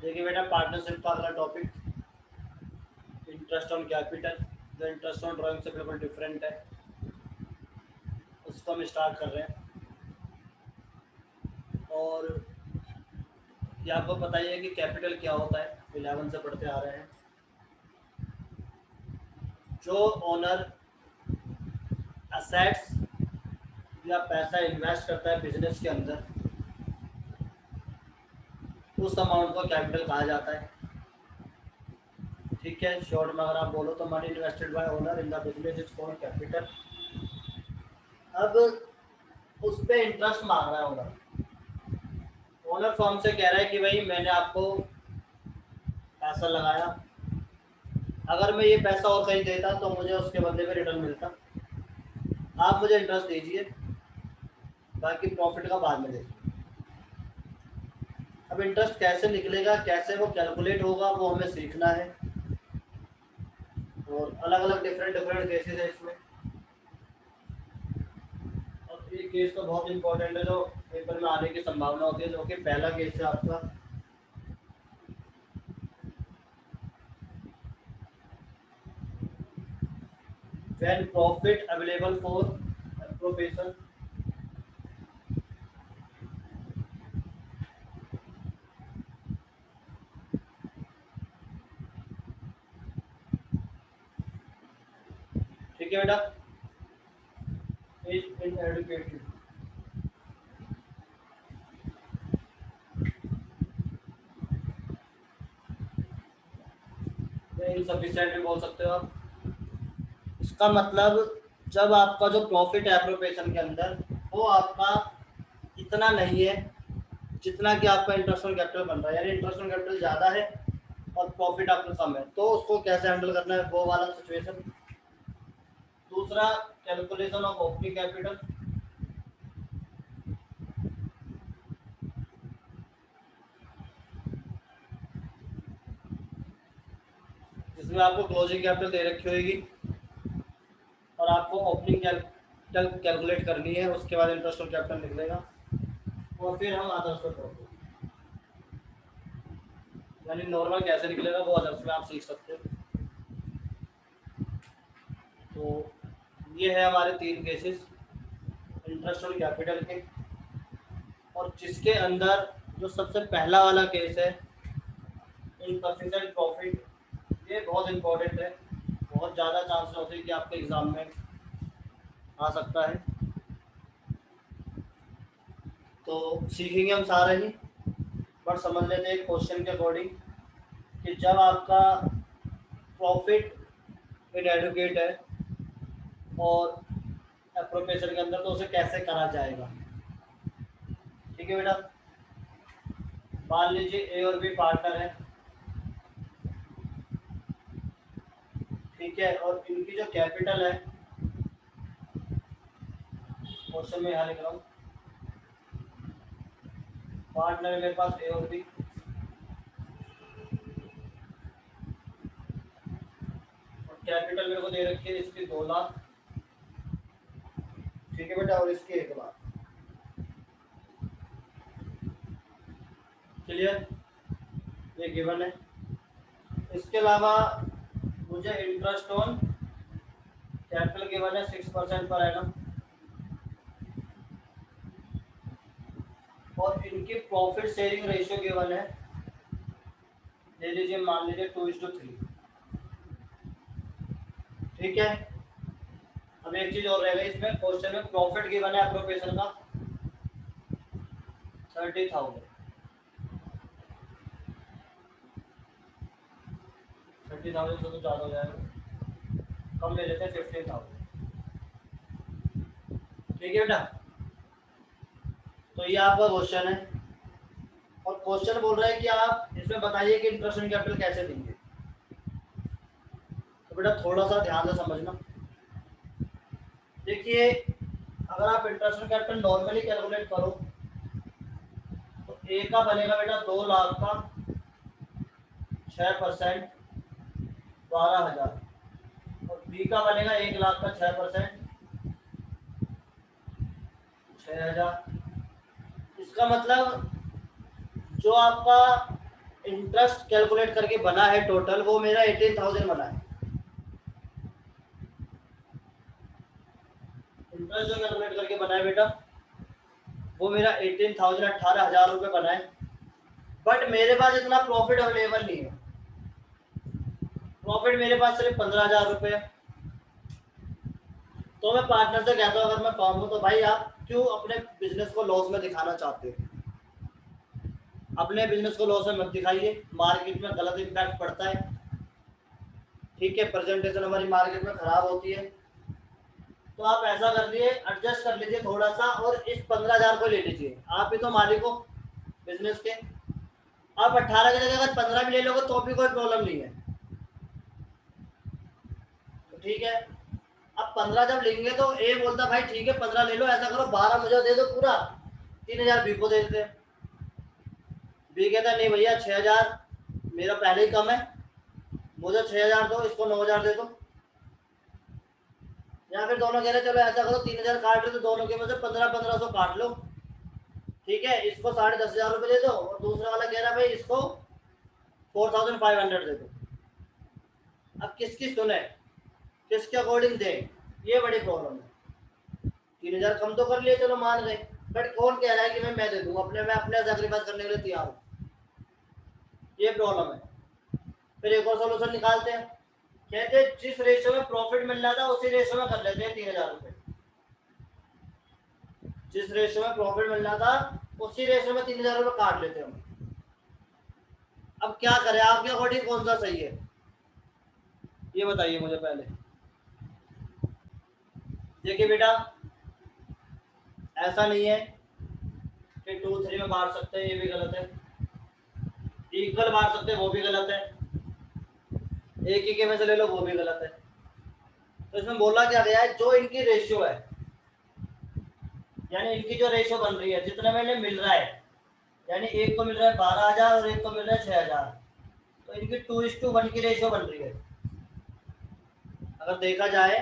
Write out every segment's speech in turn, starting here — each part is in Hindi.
देखिए बेटा, पार्टनरशिप का अगला टॉपिक इंटरेस्ट ऑन कैपिटल। जो इंटरेस्ट ऑन ड्राइंग से बिल्कुल डिफरेंट है, उसको हम स्टार्ट कर रहे हैं। और ये आपको पता ही है कि कैपिटल क्या होता है, 11 से पढ़ते आ रहे हैं। जो ओनर असेट्स या पैसा इन्वेस्ट करता है बिजनेस के अंदर, उस अमाउंट को कैपिटल कहा जाता है। ठीक है, शॉर्ट में अगर आप बोलो तो money invested bye owner in the business is called capital. अब उस पे इंटरेस्ट मांग रहा है ओनर। ओनर फॉर्म से कह रहा है कि भाई मैंने आपको पैसा लगाया, अगर मैं ये पैसा और कहीं देता तो मुझे उसके बदले में रिटर्न मिलता, आप मुझे इंटरेस्ट दीजिए, बाकी प्रॉफिट का बाद में देखिए। अब इंटरेस्ट कैसे निकलेगा, कैसे वो कैलकुलेट होगा, वो हमें सीखना है। और अलग अलग डिफरेंट केसेस है इसमें। और ये केस तो बहुत इंपॉर्टेंट है, जो पेपर में आने की संभावना होती है, जो कि पहला केस है आपका। when profit available for appropriation। ठीक है बेटा, is inadequate। इनसफिशिएंट भी बोल सकते हो आप। इसका मतलब जब आपका जो प्रॉफिट है एप्रोप्रिएशन के अंदर, वो आपका इतना नहीं है जितना कि आपका इंटरेस्ट ऑन कैपिटल बन रहा है, यानी इंटरेस्ट ऑन कैपिटल ज़्यादा है और प्रॉफिट आपका कम है, तो उसको कैसे हैंडल करना है, वो वाला सिचुएशन। दूसरा, कैलकुलेशन ऑफ ओपनिंग कैपिटल। जिसमें आपको क्लोजिंग कैपिटल दे रखी होगी और आपको ओपनिंग कैपिटल कैलकुलेट करनी है, उसके बाद इंटरेस्ट ऑन कैपिटल निकलेगा और फिर हम अदर्स पे पढ़ते हैं। यानी नॉर्मल कैसे निकलेगा वो अदर्स में आप सीख सकते हो। तो ये है हमारे 3 केसेस इंटरेस्ट ऑन कैपिटल के। और जिसके अंदर जो सबसे पहला वाला केस है इनसफिशिएंट प्रॉफिट, ये बहुत इंपॉर्टेंट है। बहुत ज़्यादा चांसेस होते हैं कि आपके एग्ज़ाम में आ सकता है। तो सीखेंगे हम सारे ही, बट समझ लेते हैं क्वेश्चन के अकॉर्डिंग कि जब आपका प्रॉफिट इनएडुकेट है और एप्रोप्रिएशन के अंदर, तो उसे कैसे करा जाएगा। ठीक है बेटा, मान लीजिए ए और बी पार्टनर है, ठीक है, और इनकी जो कैपिटल है, क्वेश्चन में यहाँ लिख रहा हूँ, पार्टनर है मेरे पास ए और बी, और कैपिटल मेरे को दे रखी है इसकी 2 लाख। ठीक है बेटा, और इसकी 1 लाख। क्लियर, ये गिवन है। इसके अलावा मुझे इंटरेस्ट ऑन कैपिटल गिवन है 6% पर एनम, और इनकी प्रॉफिट शेयरिंग रेशियो गिवन है, ले लीजिए मान लीजिए 2:3। ठीक है, अब एक चीज और रहेगा इसमें, क्वेश्चन में प्रॉफिट गिवन है एप्रोप्रिएशन का 30,000। 30,000 से तो ज़्यादा हो जाएगा, कम ले लेते हैं 15,000। ठीक है बेटा, तो ये आपका क्वेश्चन है। और क्वेश्चन बोल रहा है कि आप इसमें बताइए कि इंटरेस्ट ऑन कैपिटल कैसे देंगे। तो बेटा थोड़ा सा ध्यान से समझना। देखिए, अगर आप interest on capital normally calculate करो तो ए का बनेगा बेटा 2 लाख का 6% 12,000, और बी का बनेगा 1 लाख का 6% 6,000। इसका मतलब जो आपका इंटरेस्ट कैलकुलेट करके बना है टोटल, वो मेरा 18,000 बना है। इंटरेस्ट जो कैलकुलेट करके बना है बेटा वो मेरा 18,000 18,000 रुपये बना है। बट मेरे पास इतना प्रॉफिट अवेलेबल नहीं है। प्रॉफिट मेरे पास सिर्फ 15,000 रुपये है। तो मैं पार्टनर से कहता हूँ, अगर मैं फॉर्म हूँ तो भाई आप क्यों अपने बिजनेस को लॉस में दिखाना चाहते हो? अपने बिजनेस को लॉस में मत दिखाइए, मार्केट में गलत इम्पैक्ट पड़ता है, ठीक है, प्रेजेंटेशन हमारी मार्केट में खराब होती है। तो आप ऐसा कर लीजिए, एडजस्ट कर लीजिए थोड़ा सा और इस 15,000 को ले लीजिए। आप ही तो मालिक हो बिजनेस के। आप 18 की जगह अगर 15 भी ले लोगे तो भी कोई प्रॉब्लम नहीं है, तो ठीक है। अब 15 जब लेंगे तो ए बोलता भाई ठीक है 15 ले लो, ऐसा करो 12 मुझे दे दो पूरा, 3,000 बी को दे देते। बी कहता नहीं भैया 6,000 मेरा पहले ही कम है, मुझे 6,000 दो, इसको 9,000 दे दो। या फिर दोनों कह रहे चलो ऐसा करो 3,000 काट लो तो दोनों के में से 1500 काट लो, ठीक है, इसको 10,500 रुपये दे दो, और दूसरा वाला कह रहा भाई इसको 4,500 दे दो। अब किसकी सुने, किसके अकॉर्डिंग दे, ये बड़ी प्रॉब्लम है। 3,000 कम तो कर लिए चलो मान गए, बट कौन कह रहा है कि मैं दे दूँ, मैं अपने सेक्रीफाइस करने के लिए तैयार हूँ, ये प्रॉब्लम है। फिर एक और सोल्यूशन निकालते हैं, कहते हैं जिस रेशो में प्रॉफिट मिल रहा था उसी रेशो में कर लेते हैं 3,000 रुपये। जिस रेशो में प्रॉफिट मिल रहा था उसी रेशो में 3,000 रुपये काट लेते हैं हम। अब क्या करें, आपके अकॉर्डिंग कौन सा सही है ये बताइए मुझे पहले। देखिए बेटा ऐसा नहीं है कि 2 3 में बांट सकते हैं, ये भी गलत है। इक्वल बांट सकते हैं, वो भी गलत है। एक ही के में से ले लो, वो भी गलत है। तो इसमें बोला क्या गया है, जो इनकी रेशियो है, यानी इनकी जो रेशियो बन रही है, जितना मैंने मिल रहा है, यानी एक को मिल रहा है 12,000 और एक को मिल रहा है 6,000, तो इनकी 2:1 की रेशियो बन रही है। अगर देखा जाए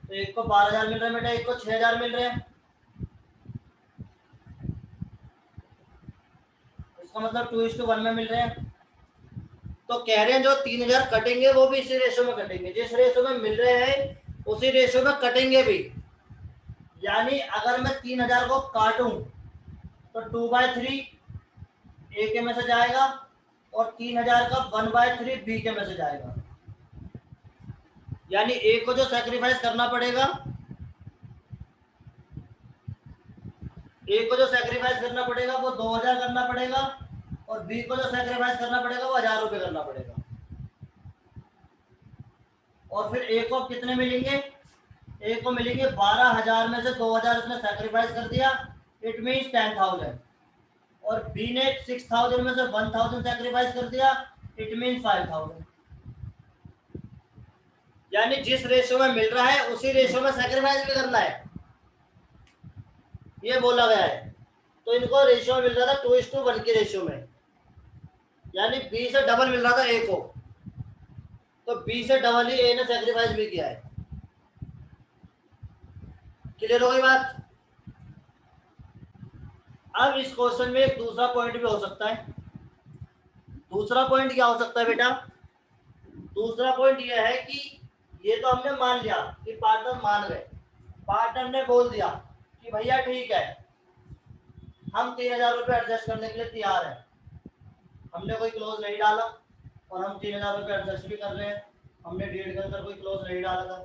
तो एक को 12,000 मिल रहा है बेटा, एक को 6,000 मिल रहे हैं, इसका मतलब 2:1 में मिल रहे हैं। तो कह रहे हैं जो 3,000 कटेंगे वो भी इसी रेशो में कटेंगे, जिस रेशो में मिल रहे हैं उसी रेशो में कटेंगे भी। यानी अगर मैं 3,000 को काटूं तो 2/3 ए के में से जाएगा और 3,000 का 1/3 बी के में से जाएगा। यानी ए को जो सैक्रिफाइस करना पड़ेगा, ए को जो सैक्रिफाइस करना पड़ेगा वो 2,000 करना पड़ेगा, और बी को जो सैक्रिफाइस करना पड़ेगा वो 1,000 रुपये करना पड़ेगा। और फिर ए को कितने मिलेंगे, ए को मिलेंगे 12,000 में से 2,000 उसने सैक्रिफाइस कर दिया, इट मीन्स 10,000। और बी ने 6,000 में से 1,000 सैक्रिफाइस कर दिया, इट मीन्स 5,000। यानी जिस रेशो में मिल रहा है उसी रेशो में सैक्रिफाइस भी करना है, ये बोला गया है। तो इनको रेशियो मिल रहा था 2:1 के रेशियो में, यानी बी से डबल मिल रहा था ए को, तो बी से डबल ही ए ने सैक्रिफाइस भी किया है। क्लियर हो गई बात। अब इस क्वेश्चन में एक दूसरा पॉइंट भी हो सकता है। दूसरा पॉइंट क्या हो सकता है बेटा, दूसरा पॉइंट यह है कि ये तो हमने मान लिया कि पार्टनर मान गए, पार्टनर ने बोल दिया कि भैया ठीक है हम 3,000 रुपये एडजस्ट करने के लिए तैयार है। हमने कोई क्लोज नहीं डाला और हम 3,000 रुपये एडजस्ट भी कर रहे हैं, हमने डील के अंदर कोई क्लोज नहीं डाला था।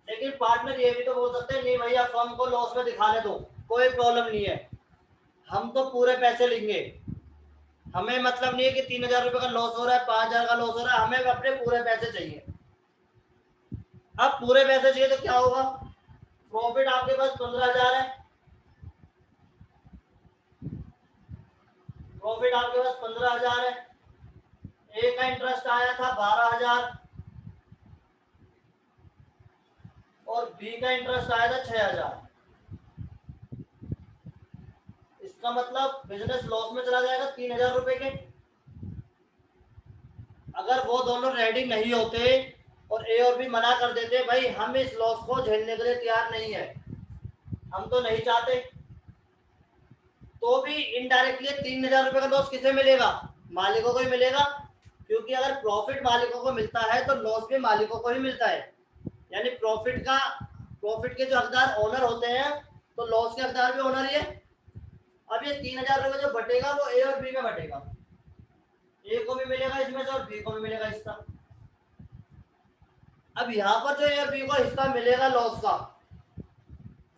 लेकिन पार्टनर ये भी तो बोल सकते हैं नहीं भैया फर्म को लॉस में दिखाने दो, कोई प्रॉब्लम नहीं है, हम तो पूरे पैसे लेंगे, हमें मतलब नहीं है कि 3,000 रुपये का लॉस हो रहा है, 5,000 का लॉस हो रहा है, हमें अपने पूरे पैसे चाहिए। अब पूरे पैसे चाहिए तो क्या होगा, प्रॉफिट आपके पास 15,000 है, प्रॉफिट आपके पास 15,000 है, ए का इंटरेस्ट आया था 12,000 और बी का इंटरेस्ट आया था 6,000। इसका मतलब बिजनेस लॉस में चला जाएगा 3,000 रुपए के। अगर वो दोनों रेडी नहीं होते और ए और बी मना कर देते भाई हम इस लॉस को झेलने के लिए तैयार नहीं है, हम तो नहीं चाहते, तो भी इनडायरेक्टली 3,000 रुपए का लॉस किसे मिलेगा? मालिकों को ही मिलेगा, क्योंकि अगर प्रॉफिट मालिकों को मिलता है तो लॉस भी मालिकों को ही मिलता है। यानी प्रॉफिट के जो हकदार ओनर होते हैं, तो लॉस के हकदार भी ओनर ही है। अब ये 3,000 रुपए जो बटेगा वो ए और बी में बटेगा, ए को भी मिलेगा इसमें से और बी को भी मिलेगा हिस्सा। अब यहाँ पर जो ए और बी को हिस्सा मिलेगा लॉस का,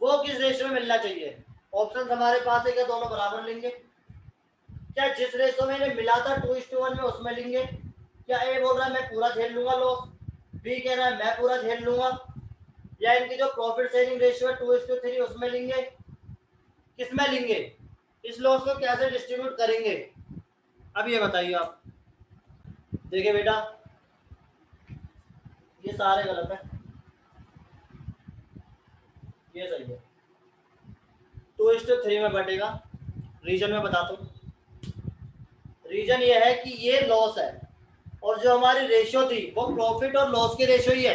वो किस रेशियो में मिलना चाहिए? ऑप्शन हमारे पास है, क्या दोनों बराबर लेंगे? क्या जिस रेशियो में इन्हें मिला था 2:1 में उसमें लेंगे? क्या ए बोल रहा है मैं पूरा झेल लूंगा लॉस, बी कह रहा है मैं पूरा झेल लूंगा? या इनकी जो प्रॉफिट शेयरिंग रेशियो है 2:3 उसमें लेंगे? किसमें लेंगे? इस लॉस को कैसे डिस्ट्रीब्यूट करेंगे? अब ये बताइए आप। देखिए बेटा, ये सारे गलत है, ये सही है। 2:3 में बटेगा। रीजन में बताता हूँ। रीजन ये है कि ये लॉस है और जो हमारी रेशियो थी वो प्रॉफिट और लॉस की रेशियो ही है।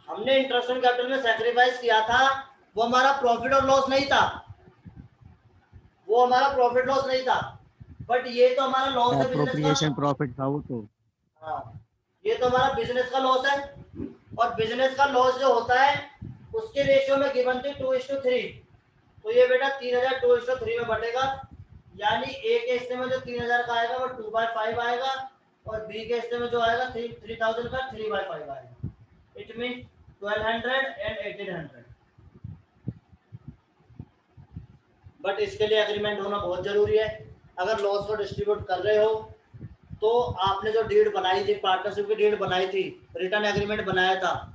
हमने इंटरेस्ट ऑन कैपिटल में सैक्रिफाइस किया था, वो हमारा प्रॉफिट और लॉस नहीं था, वो हमारा प्रॉफिट लॉस नहीं था, बट ये तो हमारा लॉस है बिजनेस का। प्रॉफिट था वो तो। हाँ, ये तो हमारा बिजनेस का लॉस है, और बिजनेस का लॉस जो होता है उसके रेशियो में गिवन थी 2:3। तो ये बेटा 3,000 2:3 में बटेगा। यानी ए के हिस्से में जो 3,000 का आएगा वो 2/5 आएगा, और बी के हिस्से में जो आएगा 3,000 का 3/5 आएगा। It mean 1,200 and 1,800। बट इसके लिए एग्रीमेंट होना बहुत जरूरी है। अगर लॉस को डिस्ट्रीब्यूट कर रहे हो तो आपने जो डीड बनाई थी, पार्टनरशिप की डीड बनाई थी, रिटर्न एग्रीमेंट बनाया था,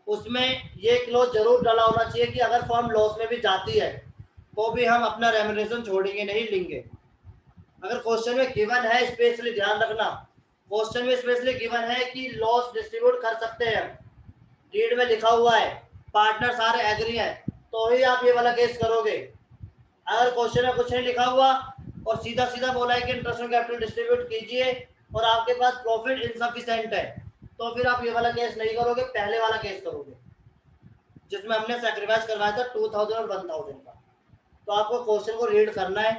उसमें ये क्लोज जरूर डाला होना चाहिए कि अगर फर्म लॉस में भी जाती है तो भी हम अपना रेम्युनरेशन छोड़ेंगे नहीं, लेंगे। अगर क्वेश्चन में गिवन है, स्पेशली ध्यान रखना, क्वेश्चन में स्पेशली गिवन है कि लॉस डिस्ट्रीब्यूट कर सकते हैं, डीड में लिखा हुआ है, पार्टनर सारे एग्री हैं, तो ही आप ये वाला केस करोगे। अगर क्वेश्चन में कुछ नहीं लिखा हुआ और सीधा सीधा बोला है कि इंटरेस्ट ऑन कैपिटल डिस्ट्रीब्यूट कीजिए और आपके पास प्रॉफिट इनसफिशिएंट है, तो फिर आप ये वाला केस नहीं करोगे, पहले वाला केस करोगे जिसमें हमने सैक्रिफाइस करवाया था 2,000 और 1,000 का। तो आपको क्वेश्चन को रीड करना है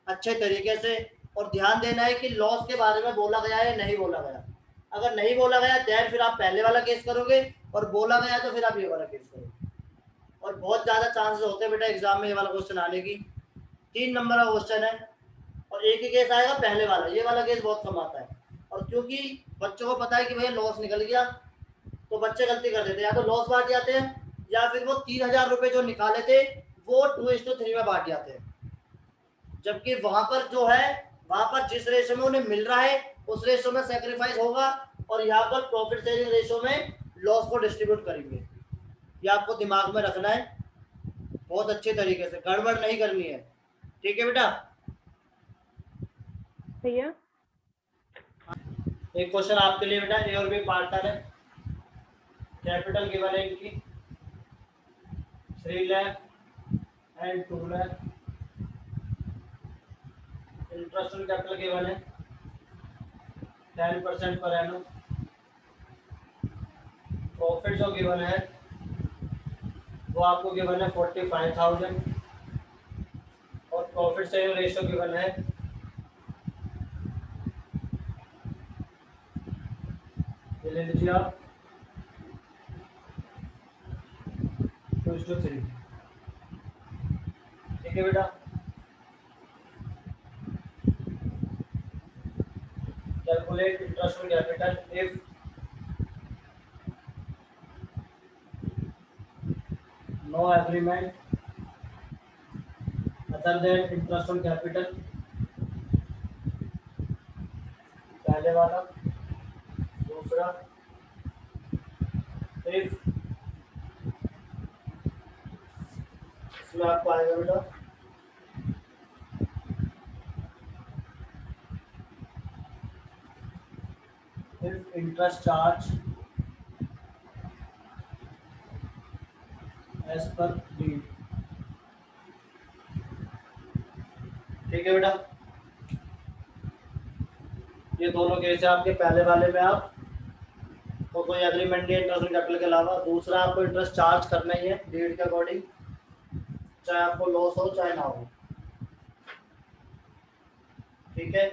अच्छे तरीके से और ध्यान देना है कि लॉस के बारे में बोला गया है या नहीं बोला गया। अगर नहीं बोला गया देन फिर आप पहले वाला केस करोगे, और बोला गया तो फिर आप ये वाला केस करोगे। और बहुत ज़्यादा चांसेस होते हैं बेटा एग्जाम में ये वाला क्वेश्चन आने की। 3 नंबर का क्वेश्चन है और एक ही केस आएगा पहले वाला, ये वाला केस बहुत कम आता है। और क्योंकि बच्चों को पता है कि भैया लॉस निकल गया, तो बच्चे गलती कर देते हैं, या तो लॉस बांट जाते हैं या फिर वो 3,000 रुपए जो निकाले थे वो 2:3 में बांट जाते हैं। जबकि वहां पर जो है, वहां पर जिस रेशो में उन्हें मिल रहा है उस रेशो में सेक्रीफाइस होगा, और यहाँ पर प्रॉफिट शेयरिंग रेशो में लॉस को डिस्ट्रीब्यूट करेंगे। ये आपको दिमाग में रखना है बहुत अच्छे तरीके से, गड़बड़ नहीं करनी है। ठीक है बेटा? भैया एक क्वेश्चन आपके लिए बेटा, ए और बी पार्टनर है, कैपिटल गिवन है इनकी 3 lakh and 2 lakh, interest on capital given है 10% पर एनम, प्रॉफिट जो गिवन है वो आपको गिवन है 45,000, और प्रॉफिट शेयरिंग रेशियो गिवन है 2:3। ठीक है बेटा? Calculate interest on capital if no agreement other than interest on capital। पहले वाला। दूसरा, if इसमें आपको आएगा बेटा if interest charge as per deed। ठीक है बेटा? ये दोनों केस है आपके। पहले वाले में आप तो कोई एग्रीमेंट नहीं इंटरेस्ट ऑन कैपिटल के अलावा, दूसरा आपको इंटरेस्ट चार्ज करना ही है डीड के अकॉर्डिंग, चाहे आपको लॉस हो चाहे ना हो। ठीक है,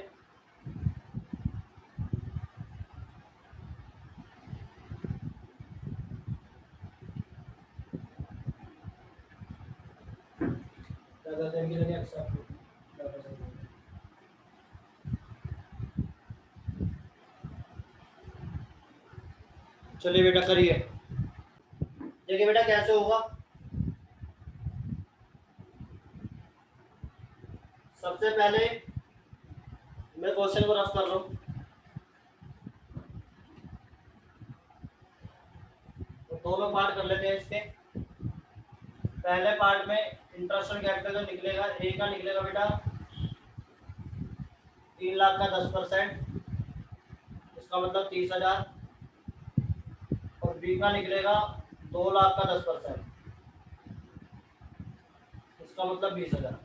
चलिए बेटा करिए। देखिए बेटा कैसे होगा। सबसे पहले मैं क्वेश्चन को रफ कर रहा हूँ। तो दोनों पार्ट कर लेते हैं इसके। पहले पार्ट में इंटरेस्ट ऑन कैपिटल जो निकलेगा, ए का निकलेगा बेटा 3 लाख का 10%, इसका मतलब 30,000। और बी का निकलेगा 2 लाख का 10%, इसका मतलब 20,000।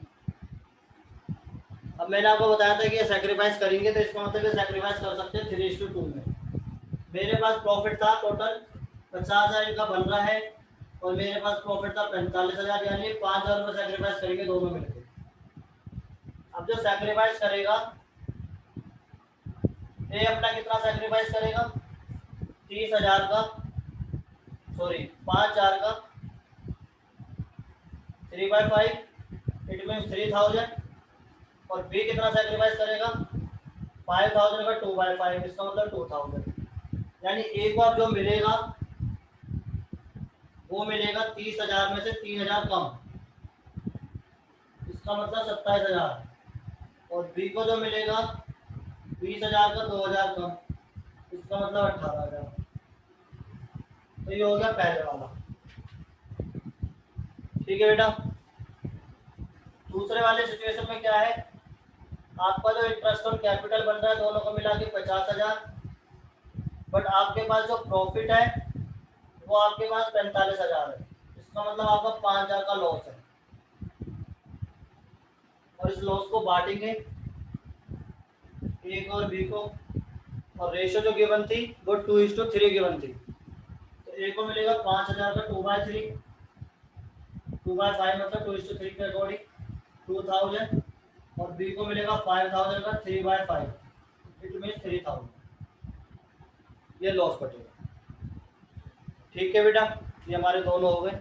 अब मैंने आपको बताया था कि ये सेक्रीफाइस करेंगे, तो इसका मतलब ये सेक्रीफाइस कर सकते हैं 3:2 में। मेरे पास प्रॉफिट था टोटल 50,000 इनका बन रहा है, और मेरे पास प्रॉफिट था 45,000, यानी 5,000 रुपये सेक्रीफाइस करेंगे दोनों मिलकर। अब जो सेक्रीफाइस करेगा ये अपना कितना सेक्रीफाइस करेगा, 30,000 का, सॉरी 5,000 का 3/5, इट मीन 3,000। और बी कितना सेक्रीफाइस करेगा, 5,000 का 2/5, इसका मतलब 2,000। यानी एक बार जो मिलेगा वो मिलेगा 30,000 में से 3,000 कम, इसका मतलब 27,000। और बी को जो मिलेगा 20,000 का 2,000 कम, इसका मतलब 18,000। तो ये हो गया पहले वाला। ठीक है बेटा। दूसरे वाले सिचुएशन में क्या है, आपका जो इंटरेस्ट ऑन कैपिटल बन रहा है दोनों को मिला के 50,000, बट आपके पास जो प्रॉफिट है वो आपके पास 45,000 है, इसका मतलब आपका 5,000 का लॉस है। और इस लॉस को बांटेंगे ए और बी को, और रेशियो जो गिवन थी वो 2:3 गिवन थी। तो ए को मिलेगा 5,000 का 2/3, 2/5 मतलब 2:3 के अकॉर्डिंग 2,000। और बी को मिलेगा 5,000 का 3/5, इट मीन 3,000। ये लॉस बटेगा। ठीक है बेटा, ये हमारे दोनों हो गए।